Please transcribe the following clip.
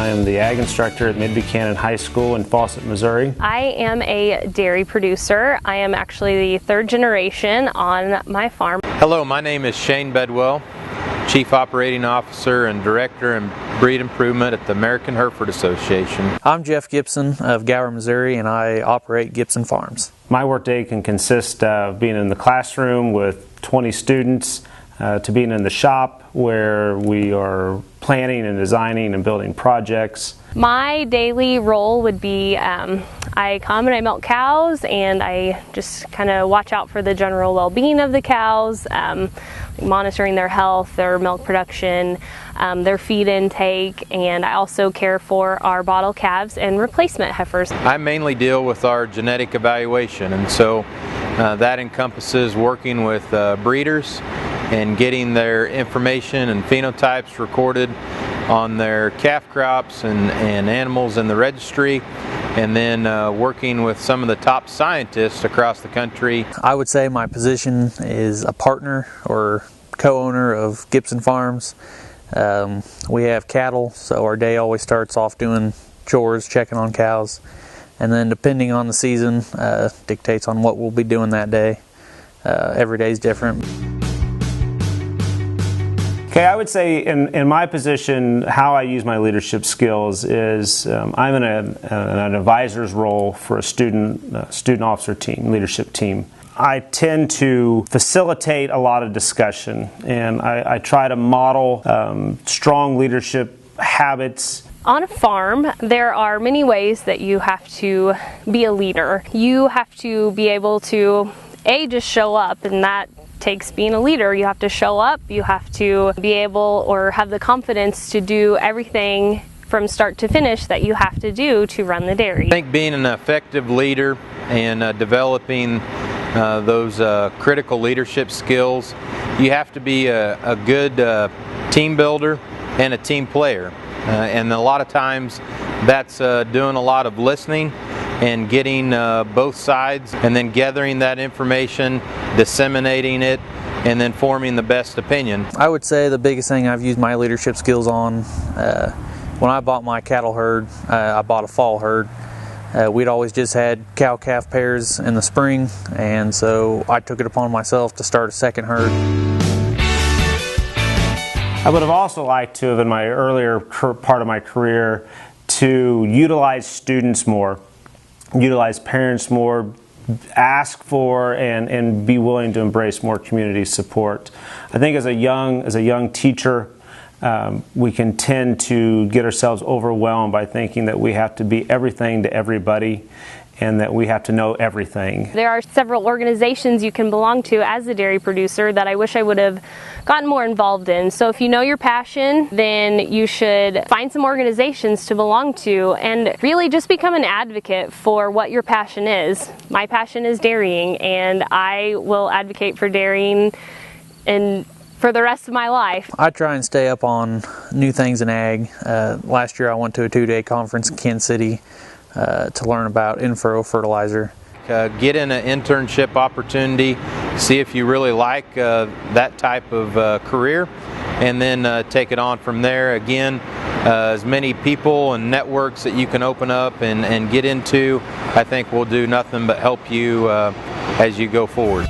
I am the ag instructor at Mid-Buchanan High School in Fawcett, Missouri. I am a dairy producer. I am actually the third generation on my farm. Hello, my name is Shane Bedwell, Chief Operating Officer and Director in Breed Improvement at the American Hereford Association. I'm Jeff Gibson of Gower, Missouri, and I operate Gibson Farms. My workday can consist of being in the classroom with 20 students, to being in the shop where we are planning and designing and building projects. My daily role would be I come and I milk cows, and I just kind of watch out for the general well-being of the cows, monitoring their health, their milk production, their feed intake, and I also care for our bottle calves and replacement heifers. I mainly deal with our genetic evaluation, and so that encompasses working with breeders and getting their information and phenotypes recorded on their calf crops and animals in the registry, and then working with some of the top scientists across the country. I would say my position is a partner or co-owner of Gibson Farms. We have cattle, so our day always starts off doing chores, checking on cows, and then depending on the season, dictates on what we'll be doing that day. Every day is different. Okay, I would say in my position, how I use my leadership skills is I'm in an advisor's role for a student officer team, leadership team. I tend to facilitate a lot of discussion, and I try to model strong leadership habits. On a farm, there are many ways that you have to be a leader. You have to be able to, just show up, and that takes being a leader. You have to show up, you have to be able or have the confidence to do everything from start to finish that you have to do to run the dairy. I think being an effective leader and developing those critical leadership skills, you have to be a good team builder and a team player. And a lot of times that's doing a lot of listening and getting both sides, and then gathering that information, disseminating it, and then forming the best opinion. I would say the biggest thing I've used my leadership skills on, when I bought my cattle herd, I bought a fall herd. We'd always just had cow-calf pairs in the spring, and so I took it upon myself to start a second herd. I would have also liked to have, in my earlier part of my career, to utilize students more, utilize parents more, ask for and be willing to embrace more community support. I think as a young teacher, we can tend to get ourselves overwhelmed by thinking that we have to be everything to everybody and that we have to know everything. There are several organizations you can belong to as a dairy producer that I wish I would have gotten more involved in. So if you know your passion, then you should find some organizations to belong to and really just become an advocate for what your passion is. My passion is dairying, and I will advocate for dairying and for the rest of my life. I try and stay up on new things in ag. Last year I went to a 2-day conference in Kansas City to learn about in-furrow fertilizer. Get in an internship opportunity, see if you really like that type of career, and then take it on from there. Again, as many people and networks that you can open up and get into, I think will do nothing but help you as you go forward.